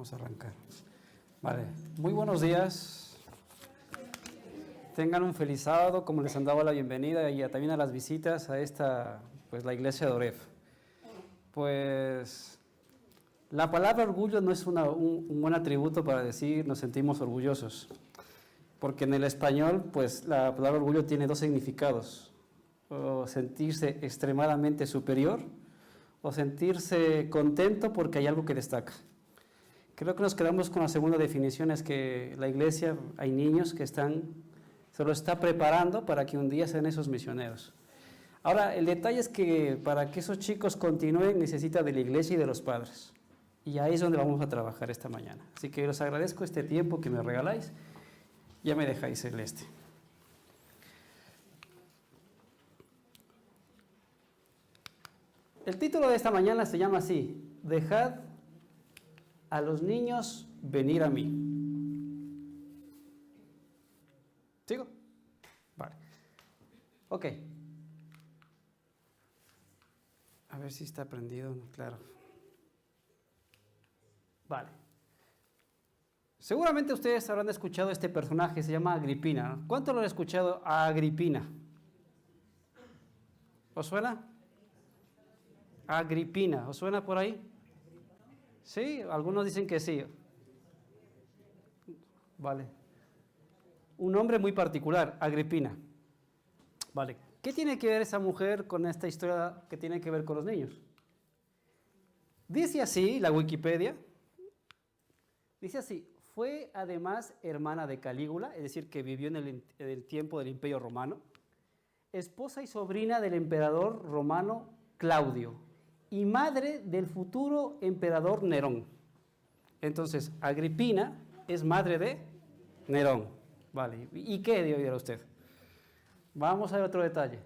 Vamos a arrancar. Vale, muy buenos días. Tengan un feliz sábado, como les han dado la bienvenida y también a las visitas a esta, pues la iglesia de Oref. Pues la palabra orgullo no es un buen atributo para decir nos sentimos orgullosos, porque en el español, pues la palabra orgullo tiene dos significados: o sentirse extremadamente superior o sentirse contento porque hay algo que destaca. Creo que nos quedamos con la segunda definición, es que la iglesia, hay niños que se lo está preparando para que un día sean esos misioneros. Ahora, el detalle es que para que esos chicos continúen necesita de la iglesia y de los padres. Y ahí es donde vamos a trabajar esta mañana. Así que les agradezco este tiempo que me regaláis. Ya me dejáis el este. El título de esta mañana se llama así: Dejad a los niños venir a mí. ¿Sigo? Vale. Ok. A ver si está prendido. Claro. Vale. Seguramente ustedes habrán escuchado este personaje, se llama Agripina. ¿Cuánto lo han escuchado a Agripina? ¿Os suena? Agripina, ¿os suena por ahí? Sí, algunos dicen que sí. Vale. Un nombre muy particular, Agripina. Vale. ¿Qué tiene que ver esa mujer con esta historia que tiene que ver con los niños? Dice así la Wikipedia. Dice así: fue además hermana de Calígula, es decir, que vivió en el tiempo del Imperio Romano, esposa y sobrina del emperador romano Claudio, y madre del futuro emperador Nerón. Entonces, Agripina es madre de Nerón. Vale, ¿y qué dirá usted? Vamos a ver otro detalle.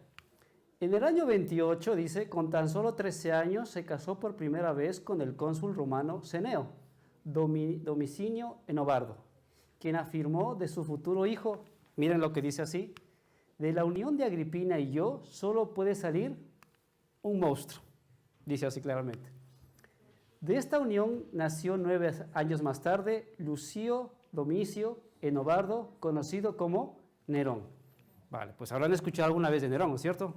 En el año 28, dice, con tan solo 13 años, se casó por primera vez con el cónsul romano Ceneo, Domicinio Enobarbo, quien afirmó de su futuro hijo, miren lo que dice así: de la unión de Agripina y yo solo puede salir un monstruo. Dice así claramente. De esta unión nació 9 años más tarde Lucio Domicio Enobarbo, conocido como Nerón. Vale, pues habrán escuchado alguna vez de Nerón, ¿no es cierto?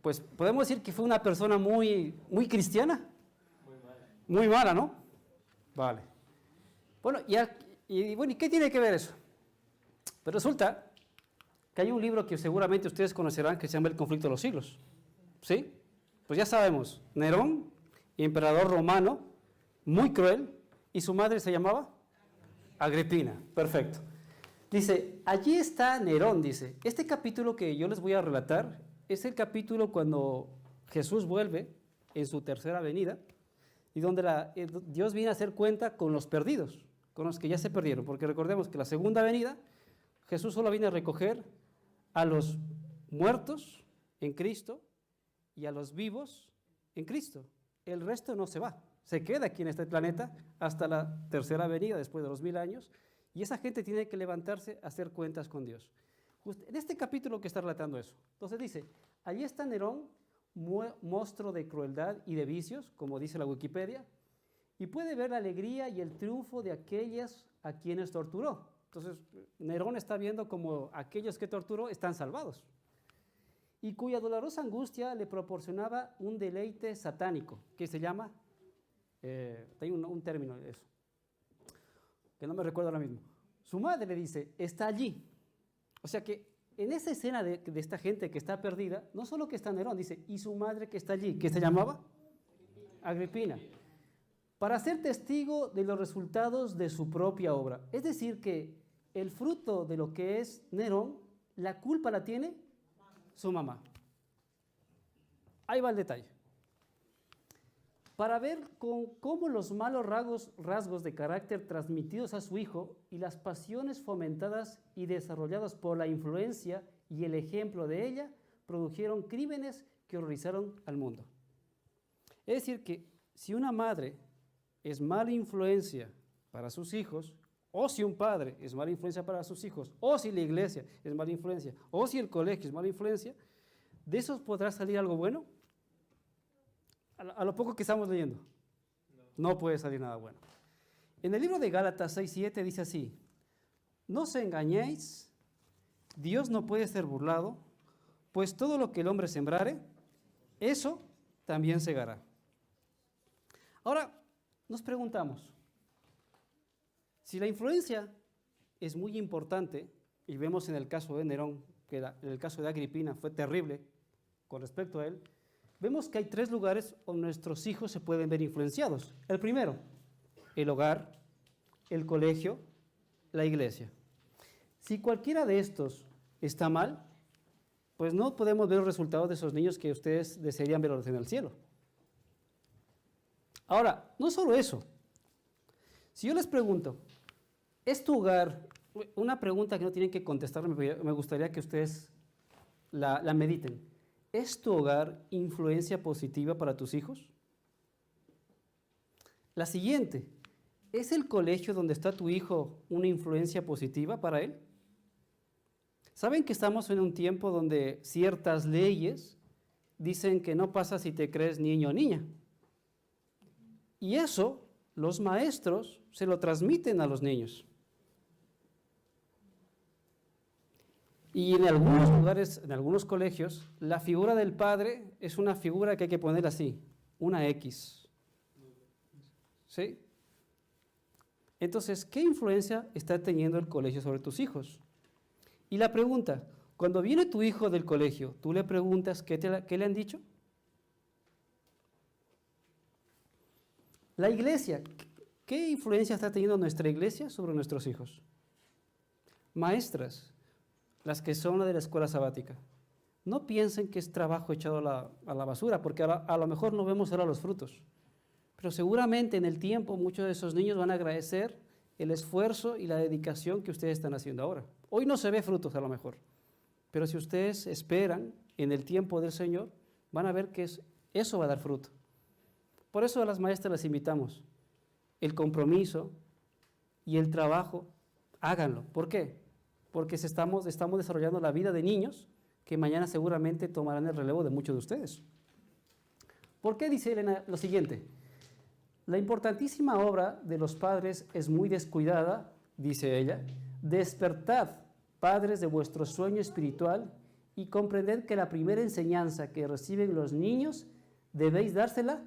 Pues podemos decir que fue una persona muy cristiana. Muy mala, ¿no? Vale. Bueno, ¿y qué tiene que ver eso? Pues resulta que hay un libro que seguramente ustedes conocerán que se llama El conflicto de los siglos. ¿Sí? Pues ya sabemos, Nerón, emperador romano, muy cruel, y su madre se llamaba Agripina. Perfecto. Dice, allí está Nerón, dice. Este capítulo que yo les voy a relatar es el capítulo cuando Jesús vuelve en su tercera venida y donde Dios viene a hacer cuenta con los perdidos, con los que ya se perdieron, porque recordemos que la segunda venida Jesús solo viene a recoger a los muertos en Cristo y a los vivos en Cristo. El resto no se va, se queda aquí en este planeta hasta la tercera venida después de los 1000 años, y esa gente tiene que levantarse a hacer cuentas con Dios. Justo en este capítulo que está relatando eso. Entonces dice, allí está Nerón, monstruo de crueldad y de vicios, como dice la Wikipedia, y puede ver la alegría y el triunfo de aquellos a quienes torturó. Entonces Nerón está viendo como aquellos que torturó están salvados, y cuya dolorosa angustia le proporcionaba un deleite satánico, que se llama, hay un término de eso, que no me recuerdo ahora mismo. Su madre le dice, está allí. O sea que en esa escena de esta gente que está perdida, no solo que está Nerón, dice, y su madre que está allí, que se llamaba Agripina, para ser testigo de los resultados de su propia obra. Es decir, que el fruto de lo que es Nerón, la culpa la tiene su mamá. Ahí va el detalle. Para ver cómo los malos rasgos de carácter transmitidos a su hijo y las pasiones fomentadas y desarrolladas por la influencia y el ejemplo de ella produjeron crímenes que horrorizaron al mundo. Es decir, que si una madre es mala influencia para sus hijos, o si un padre es mala influencia para sus hijos, o si la iglesia es mala influencia, o si el colegio es mala influencia, ¿de esos podrá salir algo bueno? A lo poco que estamos leyendo, no puede salir nada bueno. En el libro de Gálatas 6:7 dice así: no os engañéis, Dios no puede ser burlado, pues todo lo que el hombre sembrare, eso también segará. Ahora, nos preguntamos, si la influencia es muy importante, y vemos en el caso de Nerón, que en el caso de Agripina fue terrible con respecto a él, vemos que hay 3 lugares donde nuestros hijos se pueden ver influenciados. El primero, el hogar, el colegio, la iglesia. Si cualquiera de estos está mal, pues no podemos ver los resultados de esos niños que ustedes desearían verlos en el cielo. Ahora, no solo eso. Si yo les pregunto, ¿es tu hogar? Una pregunta que no tienen que contestar, me gustaría que ustedes la mediten. ¿Es tu hogar influencia positiva para tus hijos? La siguiente, ¿es el colegio donde está tu hijo una influencia positiva para él? ¿Saben que estamos en un tiempo donde ciertas leyes dicen que no pasa si te crees niño o niña? Y eso los maestros se lo transmiten a los niños. Y en algunos lugares, en algunos colegios, la figura del padre es una figura que hay que poner así, una X. ¿Sí? Entonces, ¿qué influencia está teniendo el colegio sobre tus hijos? Y la pregunta, cuando viene tu hijo del colegio, ¿tú le preguntas qué le han dicho? La iglesia, ¿qué influencia está teniendo nuestra iglesia sobre nuestros hijos? Maestras, las que son de la escuela sabática, no piensen que es trabajo echado a la basura, porque a lo mejor no vemos ahora los frutos, pero seguramente en el tiempo muchos de esos niños van a agradecer el esfuerzo y la dedicación que ustedes están haciendo ahora. Hoy no se ve frutos a lo mejor, pero si ustedes esperan en el tiempo del Señor, van a ver que eso va a dar fruto. Por eso a las maestras las invitamos, el compromiso y el trabajo, háganlo. ¿Por qué? Porque estamos desarrollando la vida de niños que mañana seguramente tomarán el relevo de muchos de ustedes. ¿Por qué dice Elena lo siguiente? La importantísima obra de los padres es muy descuidada, dice ella. Despertad, padres, de vuestro sueño espiritual y comprended que la primera enseñanza que reciben los niños debéis dársela.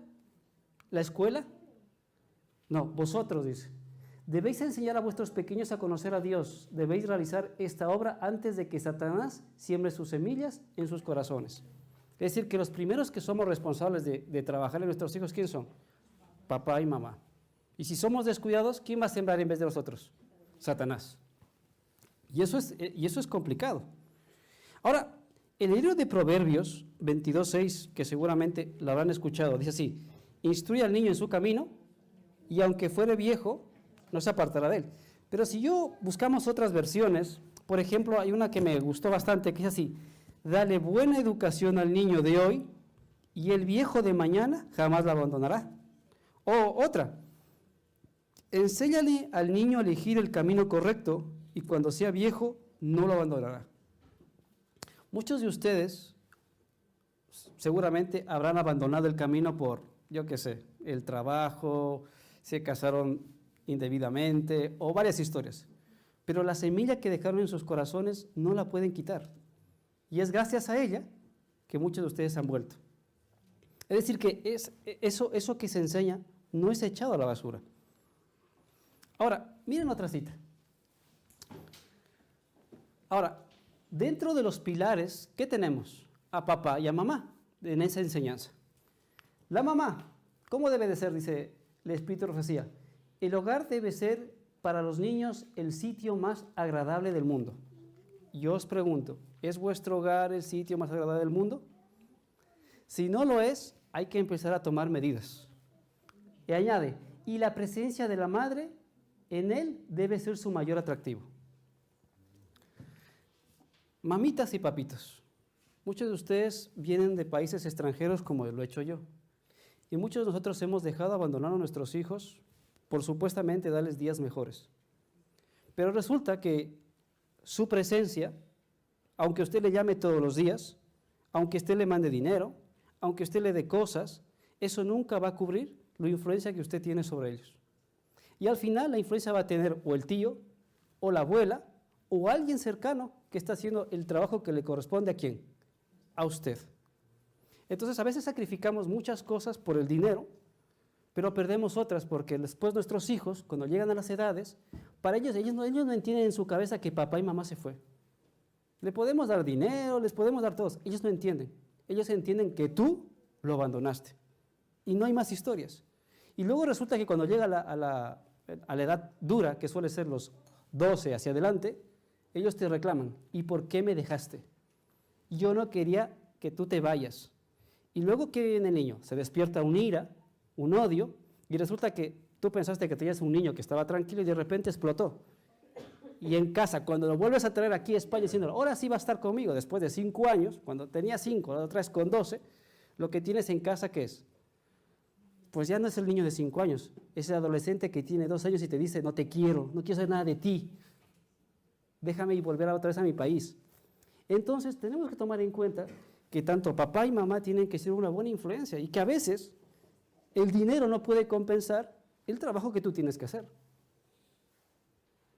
¿La escuela? No, vosotros, dice. Debéis enseñar a vuestros pequeños a conocer a Dios. Debéis realizar esta obra antes de que Satanás siembre sus semillas en sus corazones. Es decir, que los primeros que somos responsables de trabajar en nuestros hijos, ¿quién son? Papá y mamá. Y si somos descuidados, ¿quién va a sembrar en vez de nosotros? Satanás. Y eso es complicado. Ahora, en el libro de Proverbios 22:6, que seguramente lo habrán escuchado, dice así: instruye al niño en su camino, y aunque fuere viejo, no se apartará de él. Pero si buscamos otras versiones, por ejemplo, hay una que me gustó bastante, que es así: dale buena educación al niño de hoy, y el viejo de mañana jamás la abandonará. O otra: enséñale al niño a elegir el camino correcto, y cuando sea viejo, no lo abandonará. Muchos de ustedes seguramente habrán abandonado el camino por, yo qué sé, el trabajo, se casaron indebidamente o varias historias. Pero la semilla que dejaron en sus corazones no la pueden quitar. Y es gracias a ella que muchos de ustedes han vuelto. Es decir, que eso que se enseña no es echado a la basura. Ahora, miren otra cita. Ahora, dentro de los pilares, ¿qué tenemos? A papá y a mamá en esa enseñanza. La mamá, ¿cómo debe de ser? Dice el Espíritu de Profecía. El hogar debe ser para los niños el sitio más agradable del mundo. Yo os pregunto, ¿es vuestro hogar el sitio más agradable del mundo? Si no lo es, hay que empezar a tomar medidas. Y añade, y la presencia de la madre en él debe ser su mayor atractivo. Mamitas y papitos, muchos de ustedes vienen de países extranjeros como lo he hecho yo. Y muchos de nosotros hemos dejado abandonar a nuestros hijos por supuestamente darles días mejores. Pero resulta que su presencia, aunque usted le llame todos los días, aunque usted le mande dinero, aunque usted le dé cosas, eso nunca va a cubrir la influencia que usted tiene sobre ellos. Y al final la influencia va a tener o el tío, o la abuela, o alguien cercano que está haciendo el trabajo que le corresponde ¿a quién? A usted. Entonces a veces sacrificamos muchas cosas por el dinero, pero perdemos otras porque después nuestros hijos, cuando llegan a las edades, para ellos no entienden en su cabeza que papá y mamá se fue. Le podemos dar dinero, les podemos dar todos, ellos no entienden. Ellos entienden que tú lo abandonaste y no hay más historias. Y luego resulta que cuando llega a la edad dura, que suele ser los 12 hacia adelante, ellos te reclaman, ¿y por qué me dejaste? Yo no quería que tú te vayas. Y luego, ¿qué viene el niño? Se despierta un ira, un odio, y resulta que tú pensaste que tenías un niño que estaba tranquilo y de repente explotó. Y en casa, cuando lo vuelves a traer aquí a España diciendo, ahora sí va a estar conmigo, después de 5 años, cuando tenía 5, lo traes con 12, lo que tienes en casa, ¿qué es? Pues ya no es el niño de 5 años, es el adolescente que tiene 2 años y te dice, no te quiero, no quiero saber nada de ti, déjame volver otra vez a mi país. Entonces tenemos que tomar en cuenta que tanto papá y mamá tienen que ser una buena influencia y que a veces el dinero no puede compensar el trabajo que tú tienes que hacer.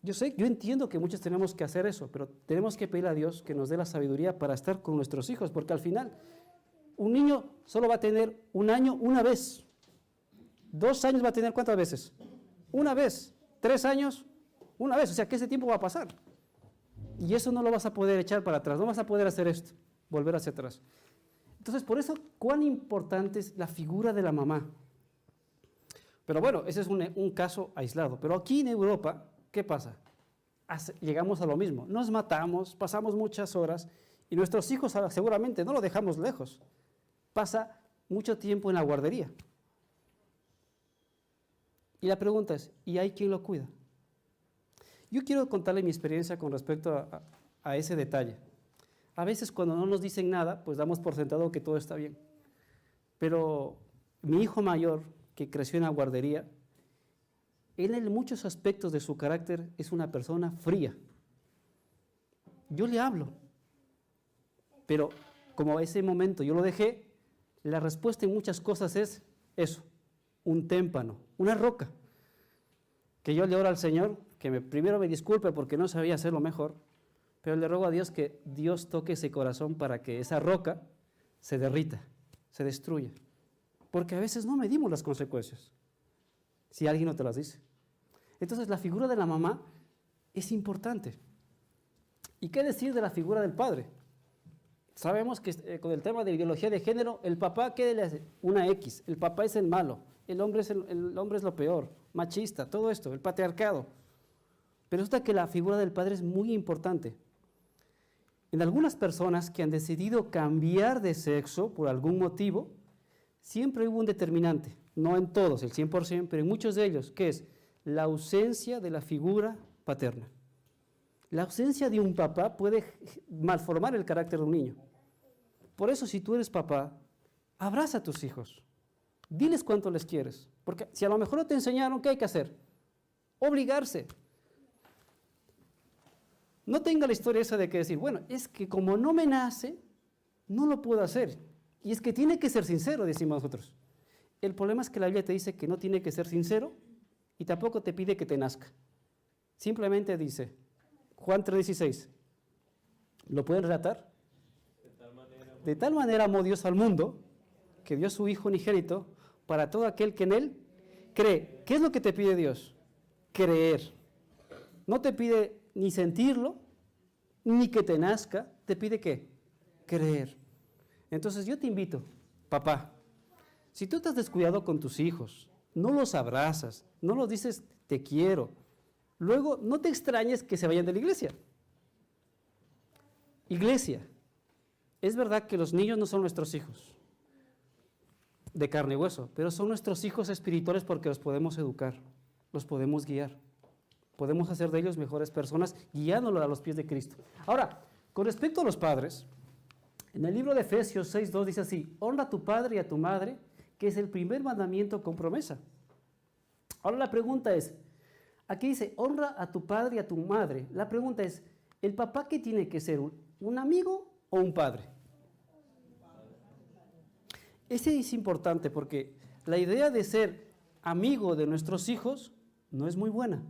Yo entiendo que muchos tenemos que hacer eso, pero tenemos que pedir a Dios que nos dé la sabiduría para estar con nuestros hijos, porque al final un niño solo va a tener 1 año una vez. 2 años va a tener ¿cuántas veces? Una vez. 3 años, una vez. O sea que ese tiempo va a pasar. Y eso no lo vas a poder echar para atrás, no vas a poder hacer esto, volver hacia atrás. Entonces, por eso, cuán importante es la figura de la mamá. Pero bueno, ese es un caso aislado. Pero aquí en Europa, ¿qué pasa? Llegamos a lo mismo. Nos matamos, pasamos muchas horas y nuestros hijos seguramente no lo dejamos lejos. Pasa mucho tiempo en la guardería. Y la pregunta es, ¿y hay quien lo cuida? Yo quiero contarle mi experiencia con respecto a ese detalle. A veces cuando no nos dicen nada, pues damos por sentado que todo está bien. Pero mi hijo mayor, que creció en la guardería, él en muchos aspectos de su carácter es una persona fría. Yo le hablo, pero como a ese momento yo lo dejé, la respuesta en muchas cosas es eso, un témpano, una roca. Que yo le oro al Señor, que primero me disculpe porque no sabía hacerlo mejor, pero le ruego a Dios que Dios toque ese corazón para que esa roca se derrita, se destruya. Porque a veces no medimos las consecuencias, si alguien no te las dice. Entonces la figura de la mamá es importante. ¿Y qué decir de la figura del padre? Sabemos que con el tema de ideología de género, el papá, ¿qué le hace? Una X, el papá es el malo, el hombre es lo peor, machista, todo esto, el patriarcado. Pero resulta que la figura del padre es muy importante. En algunas personas que han decidido cambiar de sexo por algún motivo, siempre hubo un determinante, no en todos, el 100%, pero en muchos de ellos, que es la ausencia de la figura paterna. La ausencia de un papá puede malformar el carácter de un niño. Por eso, si tú eres papá, abraza a tus hijos, diles cuánto les quieres, porque si a lo mejor no te enseñaron, ¿qué hay que hacer? Obligarse. No tenga la historia esa de que decir, bueno, es que como no me nace, no lo puedo hacer. Y es que tiene que ser sincero, decimos nosotros. El problema es que la Biblia te dice que no tiene que ser sincero y tampoco te pide que te nazca. Simplemente dice, Juan 3:16, ¿lo pueden relatar? De tal manera amó Dios al mundo, que dio a su Hijo unigénito para todo aquel que en Él cree. ¿Qué es lo que te pide Dios? Creer. No te pide ni sentirlo, ni que te nazca, te pide ¿qué? Creer. Entonces yo te invito, papá, si tú te has descuidado con tus hijos, no los abrazas, no los dices te quiero, luego no te extrañes que se vayan de la iglesia. Iglesia, es verdad que los niños no son nuestros hijos de carne y hueso, pero son nuestros hijos espirituales porque los podemos educar, los podemos guiar. Podemos hacer de ellos mejores personas guiándolos a los pies de Cristo. Ahora, con respecto a los padres, en el libro de Efesios 6:2 dice así, honra a tu padre y a tu madre, que es el primer mandamiento con promesa. Ahora la pregunta es, aquí dice, honra a tu padre y a tu madre. La pregunta es, ¿el papá qué tiene que ser? ¿Un amigo o un padre? Ese es importante porque la idea de ser amigo de nuestros hijos no es muy buena.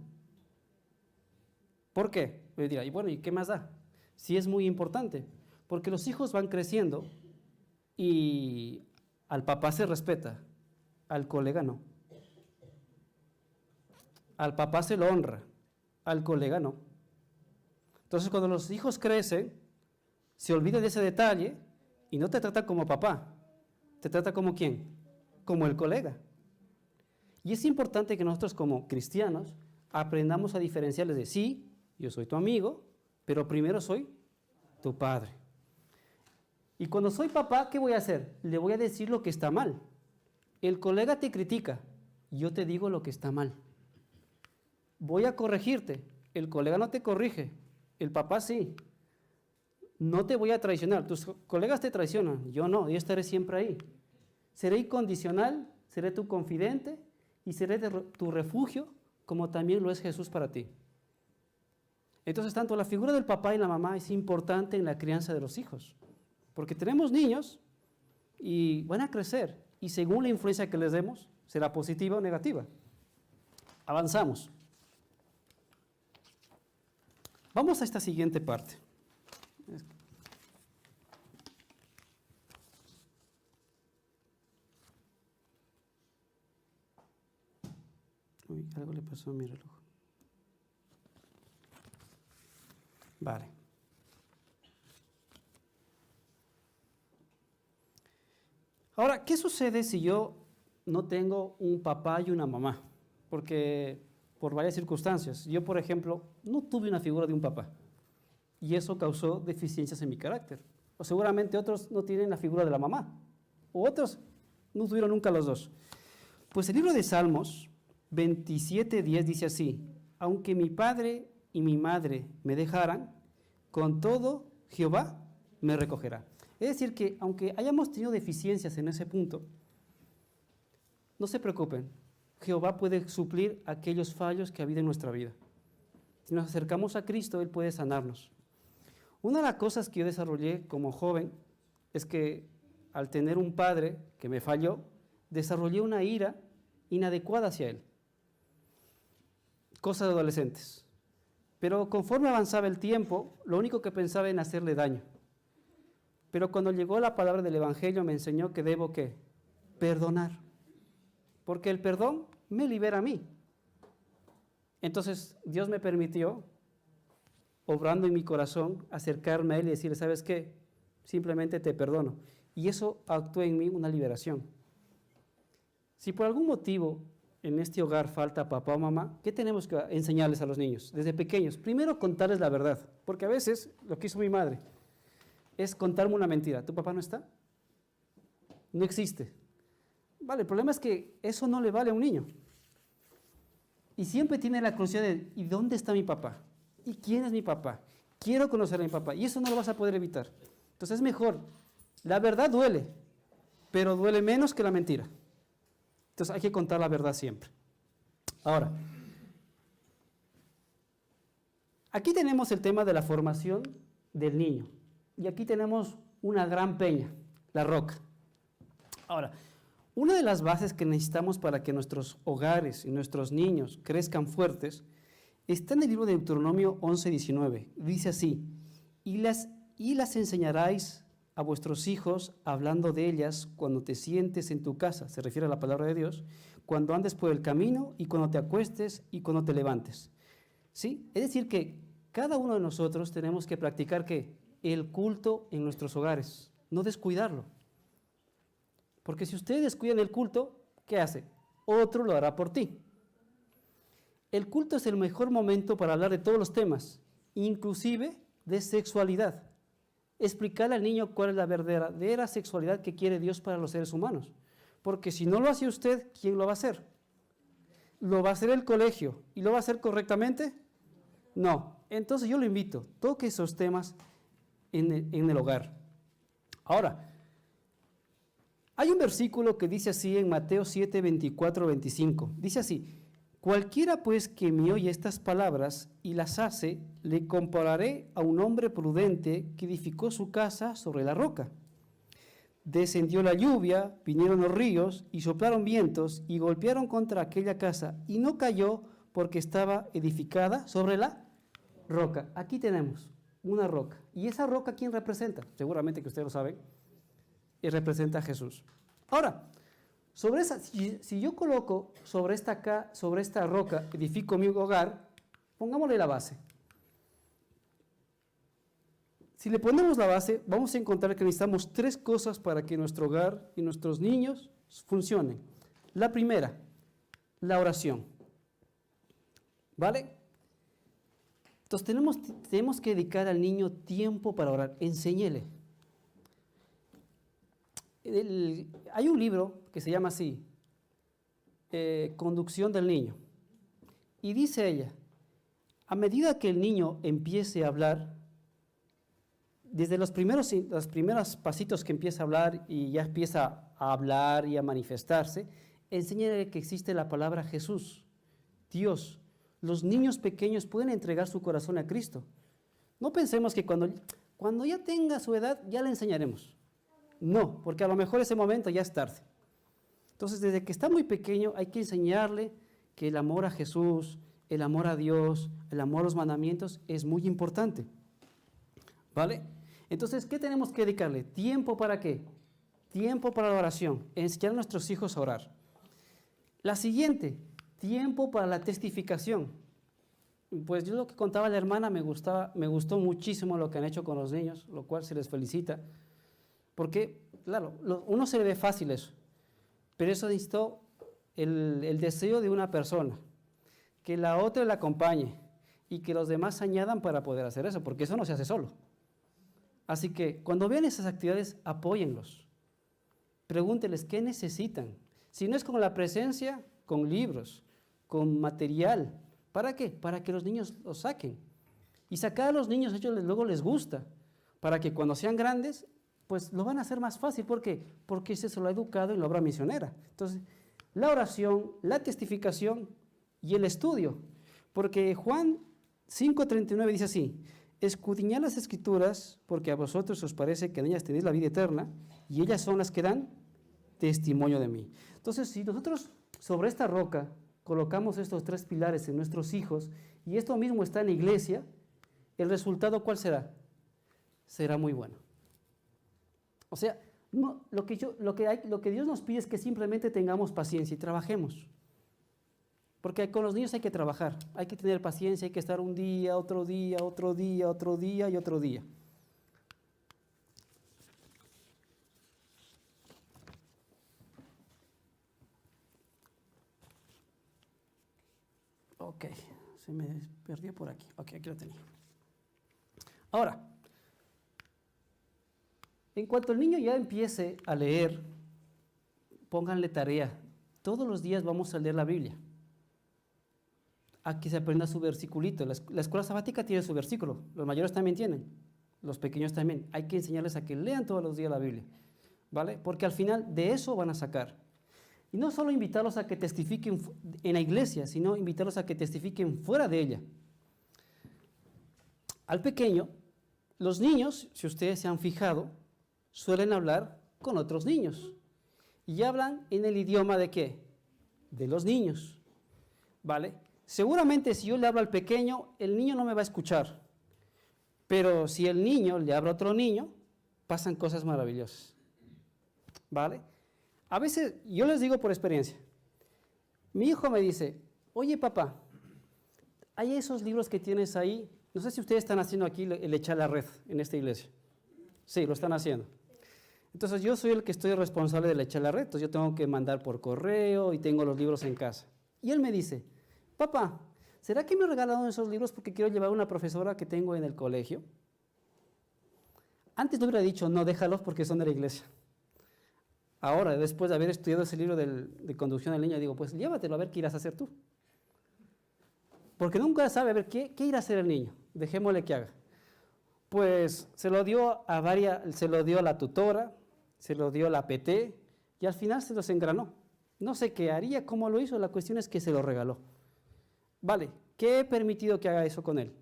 ¿Por qué? Me dirá, y bueno, ¿y qué más da? Sí es muy importante, porque los hijos van creciendo y al papá se respeta, al colega no. Al papá se lo honra, al colega no. Entonces, cuando los hijos crecen, se olvidan de ese detalle y no te trata como papá, te trata como ¿quién? Como el colega. Y es importante que nosotros como cristianos aprendamos a diferenciarles de sí, yo soy tu amigo, pero primero soy tu padre. Y cuando soy papá, ¿qué voy a hacer? Le voy a decir lo que está mal. El colega te critica, yo te digo lo que está mal. Voy a corregirte, el colega no te corrige, el papá sí. No te voy a traicionar, tus colegas te traicionan, yo no, yo estaré siempre ahí. Seré incondicional, seré tu confidente y seré tu refugio, como también lo es Jesús para ti. Entonces, tanto la figura del papá y la mamá es importante en la crianza de los hijos, porque tenemos niños y van a crecer, y según la influencia que les demos, será positiva o negativa. Avanzamos. Vamos a esta siguiente parte. Uy, algo le pasó a mi reloj. Vale. Ahora, ¿qué sucede si yo no tengo un papá y una mamá? Porque por varias circunstancias. Yo, por ejemplo, no tuve una figura de un papá y eso causó deficiencias en mi carácter. O seguramente otros no tienen la figura de la mamá, o otros no tuvieron nunca los dos. Pues el libro de Salmos 27:10 dice así: aunque mi padre y mi madre me dejaran, con todo Jehová me recogerá. Es decir que aunque hayamos tenido deficiencias en ese punto, no se preocupen, Jehová puede suplir aquellos fallos que ha habido en nuestra vida. Si nos acercamos a Cristo, Él puede sanarnos. Una de las cosas que yo desarrollé como joven es que al tener un padre que me falló, desarrollé una ira inadecuada hacia Él. Cosa de adolescentes. Pero conforme avanzaba el tiempo, lo único que pensaba en hacerle daño. Pero cuando llegó la palabra del Evangelio me enseñó que debo, ¿qué? Perdonar. Porque el perdón me libera a mí. Entonces Dios me permitió, obrando en mi corazón, acercarme a Él y decirle, ¿sabes qué? Simplemente te perdono. Y eso actuó en mí una liberación. Si por algún motivo en este hogar falta papá o mamá, ¿qué tenemos que enseñarles a los niños desde pequeños? Primero, contarles la verdad, porque a veces lo que hizo mi madre es contarme una mentira. ¿Tu papá no está? No existe. Vale, el problema es que eso no le vale a un niño. Y siempre tiene la curiosidad de, ¿y dónde está mi papá? ¿Y quién es mi papá? Quiero conocer a mi papá. Y eso no lo vas a poder evitar. Entonces es mejor. La verdad duele, pero duele menos que la mentira. Entonces hay que contar la verdad siempre. Ahora, aquí tenemos el tema de la formación del niño. Y aquí tenemos una gran peña, la roca. Ahora, una de las bases que necesitamos para que nuestros hogares y nuestros niños crezcan fuertes está en el libro de Deuteronomio 11:19. Dice así: y las enseñaráis a vuestros hijos hablando de ellas cuando te sientes en tu casa, se refiere a la palabra de Dios, cuando andes por el camino y cuando te acuestes y cuando te levantes. ¿Sí? Es decir que cada uno de nosotros tenemos que practicar ¿qué? El culto en nuestros hogares, no descuidarlo. Porque si ustedes descuidan el culto, ¿qué hace? Otro lo hará por ti. El culto es el mejor momento para hablar de todos los temas, inclusive de sexualidad. Explicarle al niño cuál es la verdadera sexualidad que quiere Dios para los seres humanos. Porque si no lo hace usted, ¿quién lo va a hacer? ¿Lo va a hacer el colegio? ¿Y lo va a hacer correctamente? No. Entonces yo lo invito, toque esos temas en el hogar. Ahora, hay un versículo que dice así en Mateo 7, 24, 25. Dice así: cualquiera pues que me oye estas palabras y las hace, le compararé a un hombre prudente que edificó su casa sobre la roca. Descendió la lluvia, vinieron los ríos y soplaron vientos y golpearon contra aquella casa y no cayó porque estaba edificada sobre la roca. Aquí tenemos una roca. ¿Y esa roca quién representa? Seguramente que ustedes lo saben. Y representa a Jesús. Ahora, sobre esa, si yo coloco sobre esta roca, edifico mi hogar, pongámosle la base. Si le ponemos la base, vamos a encontrar que necesitamos 3 cosas para que nuestro hogar y nuestros niños funcionen. La primera, la oración. ¿Vale? Entonces tenemos que dedicar al niño tiempo para orar. Enséñele. Hay un libro que se llama así, Conducción del Niño. Y dice ella, a medida que el niño empiece a hablar, desde los primeros pasitos que empieza a hablar y ya empieza a hablar y a manifestarse, enséñale que existe la palabra Jesús, Dios. Los niños pequeños pueden entregar su corazón a Cristo. No pensemos que cuando ya tenga su edad ya le enseñaremos. No, porque a lo mejor ese momento ya es tarde. Entonces, desde que está muy pequeño hay que enseñarle que el amor a Jesús, el amor a Dios, el amor a los mandamientos es muy importante. ¿Vale? Entonces, ¿qué tenemos que dedicarle? ¿Tiempo para qué? Tiempo para la oración, enseñar a nuestros hijos a orar. La siguiente, tiempo para la testificación. Pues yo lo que contaba la hermana me gustó muchísimo lo que han hecho con los niños, lo cual se les felicita. Porque, claro, uno se le ve fácil eso, pero eso necesitó el deseo de una persona, que la otra la acompañe y que los demás añadan para poder hacer eso, porque eso no se hace solo. Así que cuando vean esas actividades, apóyenlos. Pregúnteles qué necesitan. Si no es con la presencia, con libros, con material. ¿Para qué? Para que los niños lo saquen. Y sacar a los niños, a ellos luego les gusta, para que cuando sean grandes, pues lo van a hacer más fácil. ¿Por qué? Porque se lo ha educado en la obra misionera. Entonces, la oración, la testificación y el estudio. Porque Juan 5:39 dice así, escudriñad las Escrituras, porque a vosotros os parece que en ellas tenéis la vida eterna, y ellas son las que dan testimonio de mí. Entonces, si nosotros sobre esta roca colocamos estos 3 pilares en nuestros hijos, y esto mismo está en la iglesia, ¿el resultado cuál será? Será muy bueno. O sea, no, lo que Dios nos pide es que simplemente tengamos paciencia y trabajemos. Porque con los niños hay que trabajar, hay que tener paciencia, hay que estar un día, otro día, otro día, otro día y otro día. Ok, se me perdió por aquí. Ok, aquí lo tenía. Ahora, en cuanto el niño ya empiece a leer, pónganle tarea. Todos los días vamos a leer la Biblia. A que se aprenda su versiculito. La escuela sabática tiene su versículo, los mayores también tienen, los pequeños también. Hay que enseñarles a que lean todos los días la Biblia, ¿vale? Porque al final de eso van a sacar. Y no solo invitarlos a que testifiquen en la iglesia, sino invitarlos a que testifiquen fuera de ella. Al pequeño, los niños, si ustedes se han fijado, suelen hablar con otros niños. Y hablan en el idioma ¿de qué? De los niños, ¿vale? Seguramente si yo le hablo al pequeño, el niño no me va a escuchar. Pero si el niño le habla a otro niño, pasan cosas maravillosas. ¿Vale? A veces, yo les digo por experiencia, mi hijo me dice, oye papá, hay esos libros que tienes ahí, no sé si ustedes están haciendo aquí el echar la red en esta iglesia. Sí, lo están haciendo. Entonces yo soy el que estoy responsable de echar la red, entonces yo tengo que mandar por correo y tengo los libros en casa. Y él me dice, papá, ¿será que me regalaron esos libros porque quiero llevar a una profesora que tengo en el colegio? Antes no hubiera dicho, no, déjalos porque son de la iglesia. Ahora, después de haber estudiado ese libro de conducción en línea, digo, pues llévatelo a ver qué irás a hacer tú. Porque nunca sabe, a ver, ¿qué irá a hacer el niño? Dejémosle que haga. Pues se lo dio a la tutora, se lo dio a la PT, y al final se los engranó. No sé qué haría, cómo lo hizo, la cuestión es que se lo regaló. Vale, ¿qué he permitido que haga eso con él?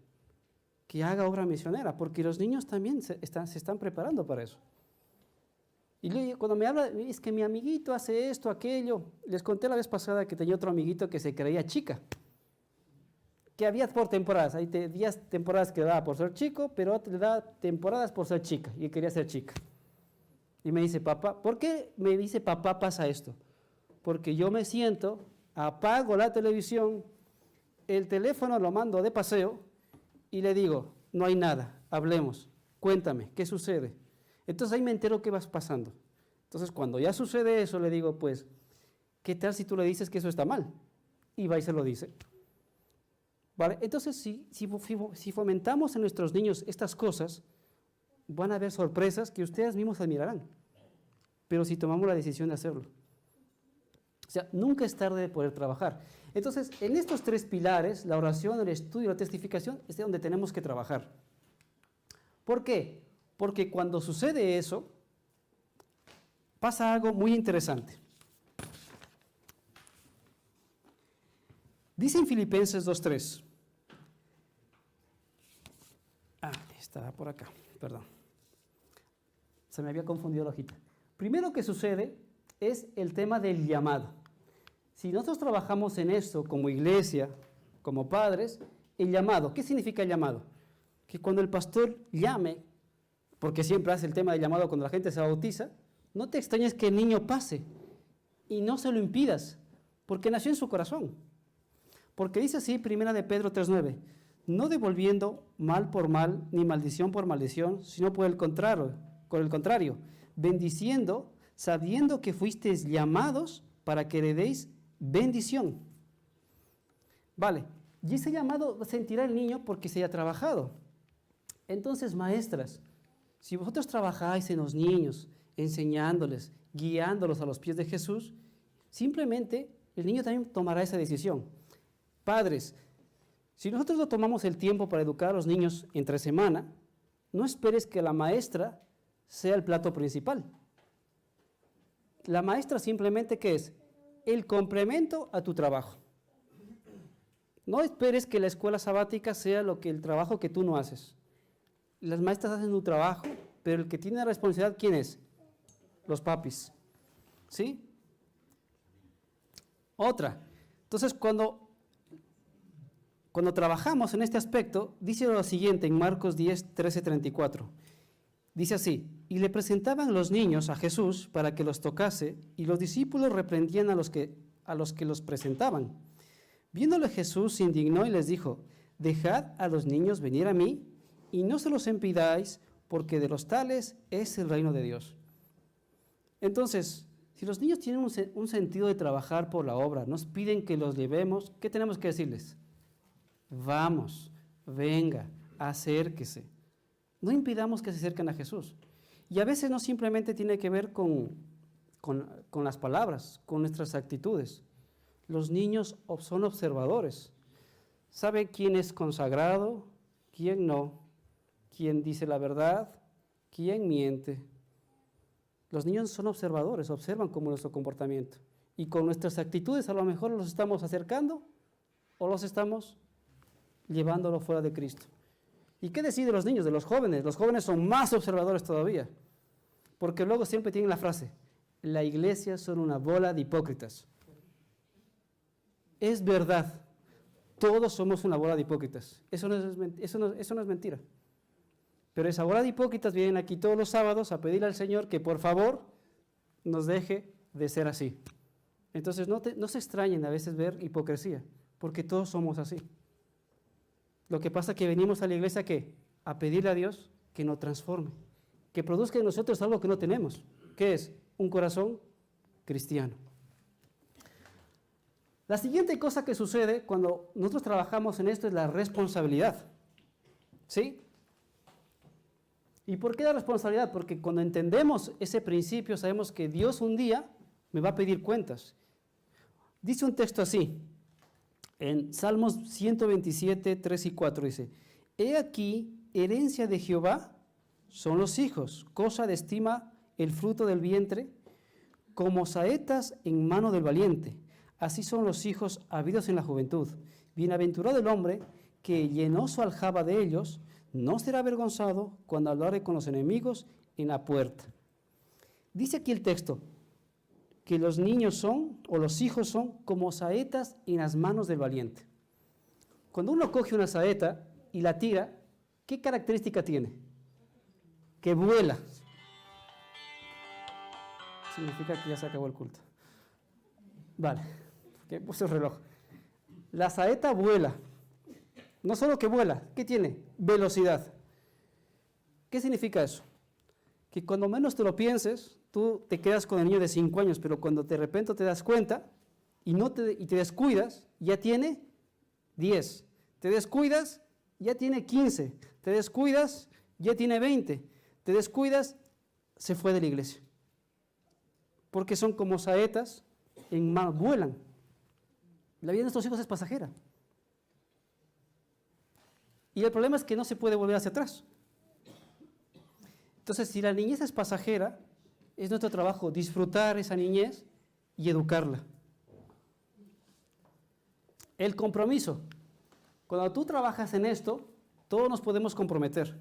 Que haga obra misionera, porque los niños también se están preparando para eso. Y cuando me habla, es que mi amiguito hace esto, aquello. Les conté la vez pasada que tenía otro amiguito que se creía chica. que había por temporadas. Hay días, temporadas que le daba por ser chico, pero le daba temporadas por ser chica y quería ser chica. Y me dice, papá, ¿por qué me dice papá pasa esto? Porque yo me siento, apago la televisión, el teléfono lo mando de paseo y le digo, no hay nada, hablemos, cuéntame, ¿qué sucede? Entonces ahí me entero qué va pasando. Entonces cuando ya sucede eso, le digo, pues, ¿qué tal si tú le dices que eso está mal? Y va y se lo dice. ¿Vale? Entonces, si fomentamos en nuestros niños estas cosas, van a haber sorpresas que ustedes mismos admirarán. Pero si tomamos la decisión de hacerlo. O sea, nunca es tarde de poder trabajar. Entonces, en estos tres pilares, la oración, el estudio y la testificación, es de donde tenemos que trabajar. ¿Por qué? Porque cuando sucede eso, pasa algo muy interesante. Dice en Filipenses 2:3. Estaba por acá, perdón. Se me había confundido la hojita. Primero que sucede es el tema del llamado. Si nosotros trabajamos en esto como iglesia, como padres, el llamado, ¿qué significa el llamado? Que cuando el pastor llame, porque siempre hace el tema del llamado cuando la gente se bautiza, no te extrañes que el niño pase y no se lo impidas, porque nació en su corazón. Porque dice así, 1 de Pedro 3:9, no devolviendo mal por mal, ni maldición por maldición, sino por el contrario, bendiciendo, sabiendo que fuisteis llamados para que heredéis bendición. Vale, y ese llamado sentirá el niño porque se haya trabajado. Entonces, maestras, si vosotros trabajáis en los niños, enseñándoles, guiándolos a los pies de Jesús, simplemente el niño también tomará esa decisión. Padres, si nosotros no tomamos el tiempo para educar a los niños entre semana, no esperes que la maestra sea el plato principal. La maestra simplemente, ¿qué es? El complemento a tu trabajo. No esperes que la escuela sabática sea el trabajo que tú no haces. Las maestras hacen su trabajo, pero el que tiene la responsabilidad, ¿quién es? Los papis. ¿Sí? Otra. Entonces, cuando trabajamos en este aspecto, dice lo siguiente en Marcos 10, 13, 34. Dice así, y le presentaban los niños a Jesús para que los tocase, y los discípulos reprendían a los que los presentaban. Viéndole Jesús se indignó y les dijo, dejad a los niños venir a mí, y no se los impidáis, porque de los tales es el reino de Dios. Entonces, si los niños tienen un sentido de trabajar por la obra, nos piden que los llevemos, ¿qué tenemos que decirles? Vamos, venga, acérquese. No impidamos que se acerquen a Jesús. Y a veces no simplemente tiene que ver con las palabras, con nuestras actitudes. Los niños son observadores. Saben quién es consagrado, quién no, quién dice la verdad, quién miente. Los niños son observadores, observan cómo nuestro comportamiento. Y con nuestras actitudes a lo mejor los estamos acercando o los estamos llevándolo fuera de Cristo. ¿Y qué decir de los niños, de los jóvenes? Los jóvenes son más observadores todavía, porque luego siempre tienen la frase, la iglesia son una bola de hipócritas. Es verdad, todos somos una bola de hipócritas, eso no es mentira. Pero esa bola de hipócritas vienen aquí todos los sábados a pedirle al Señor que por favor nos deje de ser así. Entonces no se extrañen a veces ver hipocresía, porque todos somos así. Lo que pasa es que venimos a la iglesia ¿qué? A pedirle a Dios que nos transforme, que produzca en nosotros algo que no tenemos, que es un corazón cristiano. La siguiente cosa que sucede cuando nosotros trabajamos en esto es la responsabilidad. ¿Sí? ¿Y por qué la responsabilidad? Porque cuando entendemos ese principio sabemos que Dios un día me va a pedir cuentas. Dice un texto así, en Salmos 127, 3 y 4 dice, he aquí, herencia de Jehová son los hijos, cosa de estima el fruto del vientre, como saetas en mano del valiente. Así son los hijos habidos en la juventud. Bienaventurado el hombre que llenó su aljaba de ellos, no será avergonzado cuando hablare con los enemigos en la puerta. Dice aquí el texto, que los niños son, o los hijos son, como saetas en las manos del valiente. Cuando uno coge una saeta y la tira, ¿qué característica tiene? Que vuela. Significa que ya se acabó el culto. Vale, que puse el reloj. La saeta vuela. No solo que vuela, ¿qué tiene? Velocidad. ¿Qué significa eso? Que cuando menos te lo pienses, tú te quedas con el niño de 5 años, pero cuando de repente te das cuenta y te descuidas, ya tiene 10. Te descuidas, ya tiene 15. Te descuidas, ya tiene 20. Te descuidas, se fue de la iglesia. Porque son como saetas en mano, vuelan. La vida de nuestros hijos es pasajera. Y el problema es que no se puede volver hacia atrás. Entonces, si la niñez es pasajera, es nuestro trabajo disfrutar esa niñez y educarla. El compromiso. Cuando tú trabajas en esto, todos nos podemos comprometer.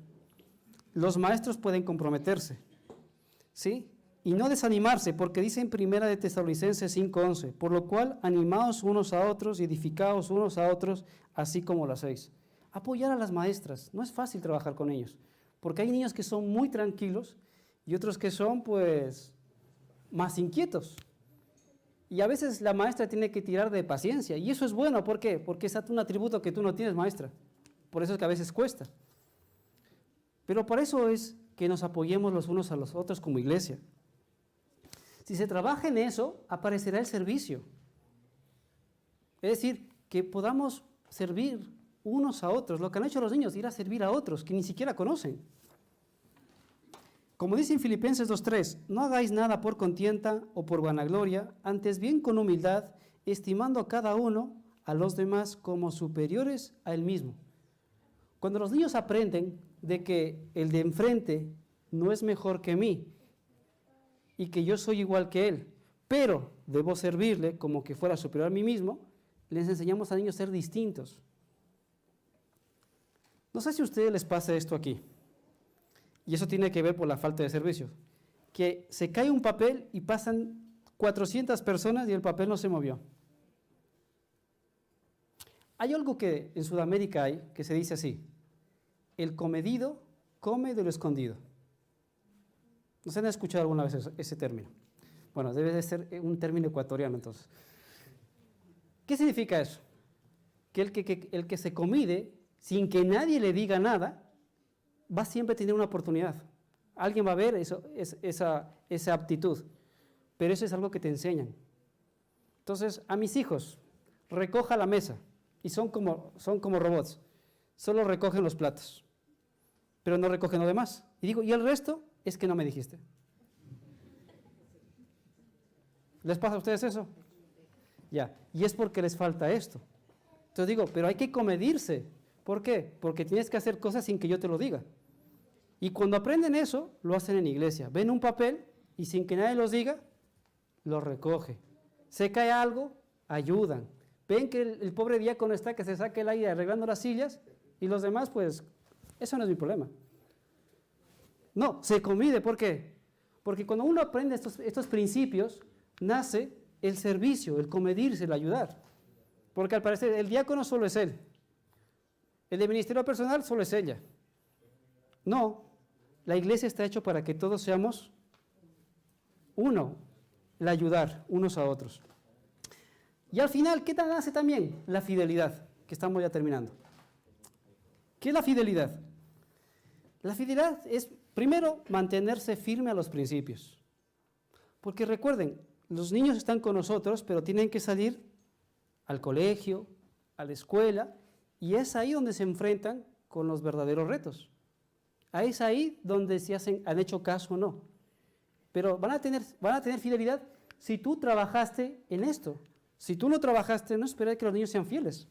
Los maestros pueden comprometerse, ¿sí? Y no desanimarse, porque dice en 1 de Tesalonicenses 5:11, por lo cual animaos unos a otros y edificaos unos a otros, así como lo hacéis. Apoyar a las maestras, no es fácil trabajar con ellos, porque hay niños que son muy tranquilos y otros que son, pues, más inquietos. Y a veces la maestra tiene que tirar de paciencia, y eso es bueno, ¿por qué? Porque es un atributo que tú no tienes, maestra. Por eso es que a veces cuesta. Pero por eso es que nos apoyemos los unos a los otros como iglesia. Si se trabaja en eso, aparecerá el servicio. Es decir, que podamos servir unos a otros, lo que han hecho los niños, ir a servir a otros que ni siquiera conocen. Como dice en Filipenses 2:3, no hagáis nada por contienda o por vanagloria, antes bien con humildad, estimando a cada uno a los demás como superiores a él mismo. Cuando los niños aprenden de que el de enfrente no es mejor que mí y que yo soy igual que él, pero debo servirle como que fuera superior a mí mismo, les enseñamos a niños a ser distintos. No sé si a ustedes les pasa esto aquí, y eso tiene que ver por la falta de servicio, que se cae un papel y pasan 400 personas y el papel no se movió. Hay algo que en Sudamérica hay que se dice así: el comedido come de lo escondido. ¿No se han escuchado alguna vez ese término? Bueno, debe de ser un término ecuatoriano entonces. ¿Qué significa eso? Que el que se comide sin que nadie le diga nada, va siempre a tener una oportunidad. Alguien va a ver esa aptitud, pero eso es algo que te enseñan. Entonces, a mis hijos, recoja la mesa, y son como robots, solo recogen los platos, pero no recogen lo demás. Y digo, ¿y el resto? Es que no me dijiste. ¿Les pasa a ustedes eso? Ya, y es porque les falta esto. Entonces digo, pero hay que comedirse. ¿Por qué? Porque tienes que hacer cosas sin que yo te lo diga. Y cuando aprenden eso, lo hacen en iglesia. Ven un papel y sin que nadie los diga, lo recoge. Se cae algo, ayudan. Ven que el pobre diácono está que se saque el aire arreglando las sillas y los demás, pues, eso no es mi problema. No, se comide. ¿Por qué? Porque cuando uno aprende estos principios, nace el servicio, el comedirse, el ayudar. Porque al parecer el diácono solo es él. El de ministerio personal solo es ella. No, la iglesia está hecha para que todos seamos uno, el ayudar unos a otros. Y al final, ¿qué tal hace también? La fidelidad, que estamos ya terminando. ¿Qué es la fidelidad? La fidelidad es, primero, mantenerse firme a los principios. Porque recuerden, los niños están con nosotros, pero tienen que salir al colegio, a la escuela, y es ahí donde se enfrentan con los verdaderos retos. Es ahí donde han hecho caso o no. Pero van a tener fidelidad si tú trabajaste en esto. Si tú no trabajaste, no esperes que los niños sean fieles.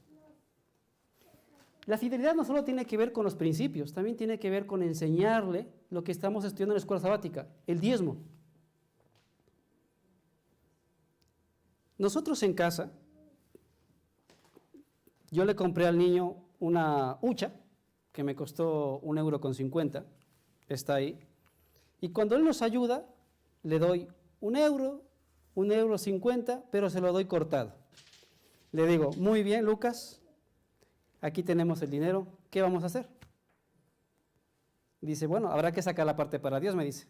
La fidelidad no solo tiene que ver con los principios, también tiene que ver con enseñarle lo que estamos estudiando en la escuela sabática, el diezmo. Nosotros en casa, yo le compré al niño una hucha que me costó 1,50 €, está ahí, y cuando él nos ayuda, le doy 1 euro, 1,50 €, pero se lo doy cortado. Le digo, muy bien, Lucas, aquí tenemos el dinero, ¿qué vamos a hacer? Dice, bueno, habrá que sacar la parte para Dios, me dice.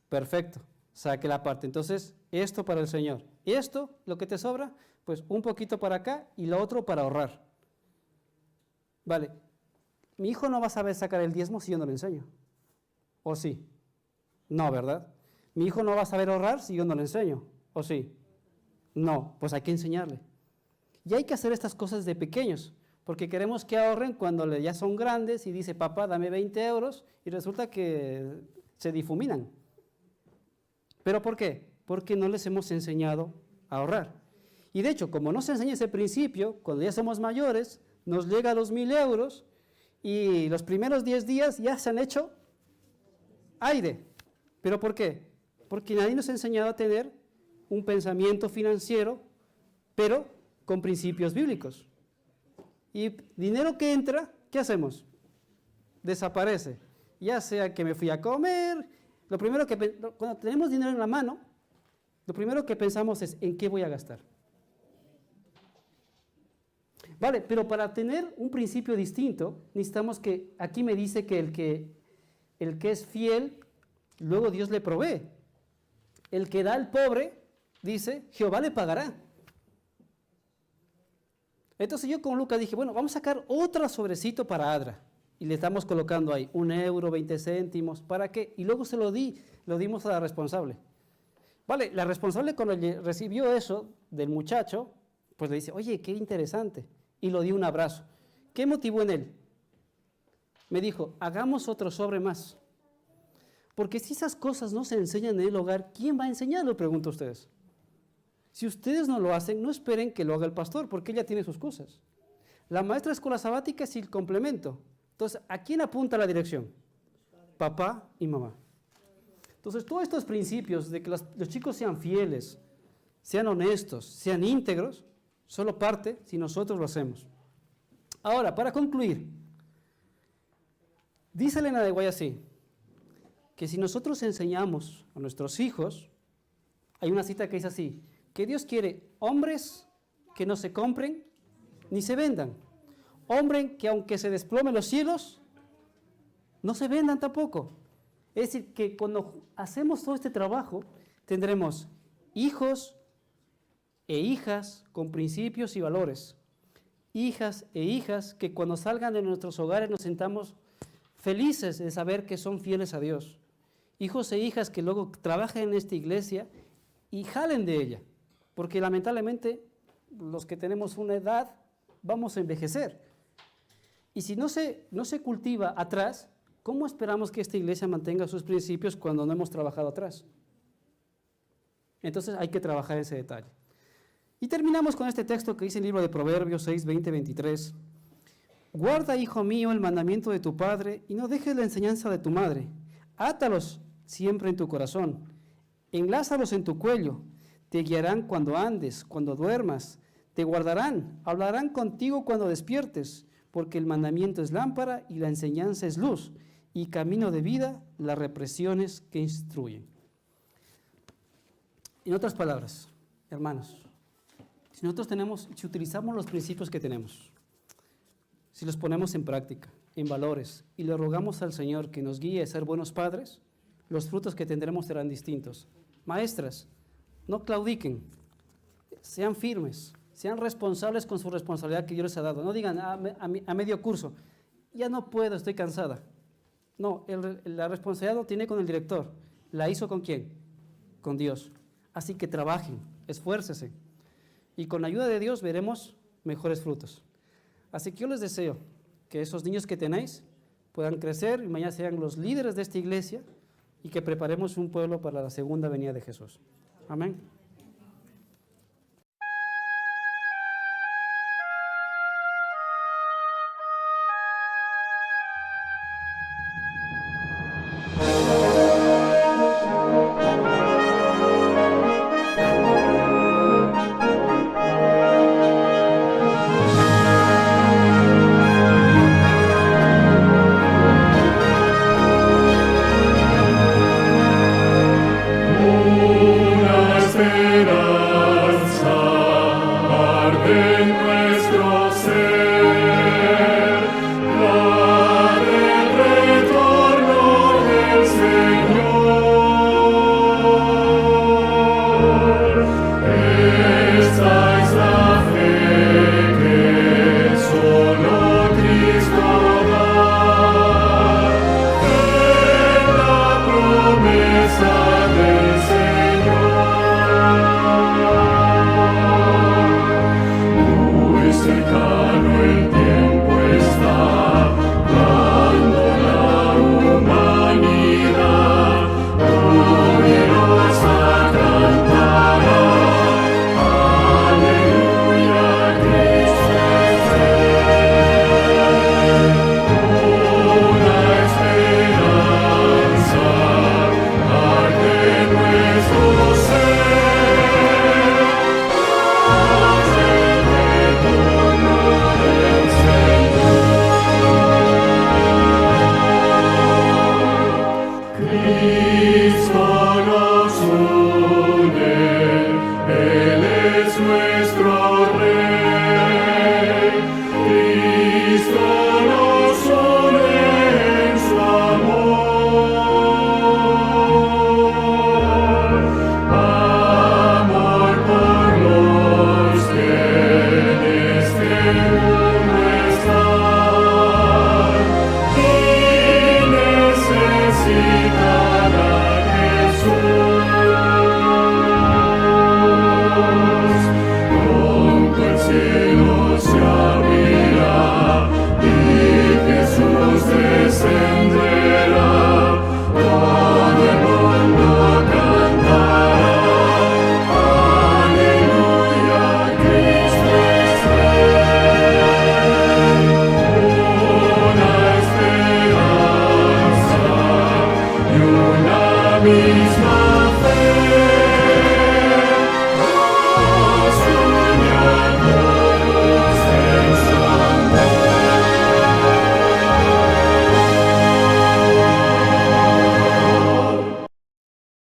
Perfecto, saque la parte. Entonces, esto para el Señor. Y esto, lo que te sobra, pues un poquito para acá y lo otro para ahorrar. Vale, mi hijo no va a saber sacar el diezmo si yo no le enseño. ¿O sí? No, ¿verdad? Mi hijo no va a saber ahorrar si yo no le enseño. ¿O sí? No, pues hay que enseñarle. Y hay que hacer estas cosas de pequeños, porque queremos que ahorren cuando ya son grandes y dice, papá, dame 20 euros, y resulta que se difuminan. ¿Pero por qué? Porque no les hemos enseñado a ahorrar. Y de hecho, como no se enseña ese principio, cuando ya somos mayores, nos llega a los 1.000 euros y los primeros 10 días ya se han hecho aire. ¿Pero por qué? Porque nadie nos ha enseñado a tener un pensamiento financiero, pero con principios bíblicos. Y dinero que entra, ¿qué hacemos? Desaparece. Ya sea que me fui a comer, cuando tenemos dinero en la mano, lo primero que pensamos es ¿en qué voy a gastar? Vale, pero para tener un principio distinto, necesitamos que, aquí me dice que el que es fiel, luego Dios le provee. El que da al pobre, dice, Jehová le pagará. Entonces yo con Lucas dije, bueno, vamos a sacar otro sobrecito para Adra. Y le estamos colocando ahí 1 euro, 20 céntimos, ¿para qué? Y luego se lo dimos a la responsable. Vale, la responsable cuando recibió eso del muchacho, pues le dice, oye, qué interesante. Y lo dio un abrazo. ¿Qué motivó en él? Me dijo, hagamos otro sobre más. Porque si esas cosas no se enseñan en el hogar, ¿quién va a enseñarlo? Pregunto a ustedes. Si ustedes no lo hacen, no esperen que lo haga el pastor, porque ella tiene sus cosas. La maestra de escuela sabática es el complemento. Entonces, ¿a quién apunta la dirección? Papá y mamá. Entonces, todos estos principios de que los chicos sean fieles, sean honestos, sean íntegros, solo parte si nosotros lo hacemos. Ahora, para concluir, dice Elena de Guayaquil que si nosotros enseñamos a nuestros hijos, hay una cita que dice así, que Dios quiere hombres que no se compren ni se vendan, hombres que aunque se desplomen los cielos, no se vendan tampoco. Es decir, que cuando hacemos todo este trabajo, tendremos hijos e hijas con principios y valores. Hijas e hijas que cuando salgan de nuestros hogares nos sintamos felices de saber que son fieles a Dios. Hijos e hijas que luego trabajen en esta iglesia y jalen de ella, porque lamentablemente los que tenemos una edad vamos a envejecer. Y si no se cultiva atrás, ¿cómo esperamos que esta iglesia mantenga sus principios cuando no hemos trabajado atrás? Entonces hay que trabajar ese detalle. Y terminamos con este texto que dice en el libro de Proverbios 6, 20, 23. Guarda, hijo mío, el mandamiento de tu padre y no dejes la enseñanza de tu madre. Átalos siempre en tu corazón. Enlázalos en tu cuello. Te guiarán cuando andes, cuando duermas. Te guardarán, hablarán contigo cuando despiertes, porque el mandamiento es lámpara y la enseñanza es luz, y camino de vida las represiones que instruyen. En otras palabras, hermanos, si utilizamos los principios que tenemos, si los ponemos en práctica, en valores, y le rogamos al Señor que nos guíe a ser buenos padres, los frutos que tendremos serán distintos. Maestras, no claudiquen, sean firmes, sean responsables con su responsabilidad que Dios les ha dado. No digan a medio curso, ya no puedo, estoy cansada. No, la responsabilidad lo tiene con el director. ¿La hizo con quién? Con Dios. Así que trabajen, esfuércese. Y con la ayuda de Dios veremos mejores frutos. Así que yo les deseo que esos niños que tenéis puedan crecer y mañana sean los líderes de esta iglesia y que preparemos un pueblo para la segunda venida de Jesús. Amén.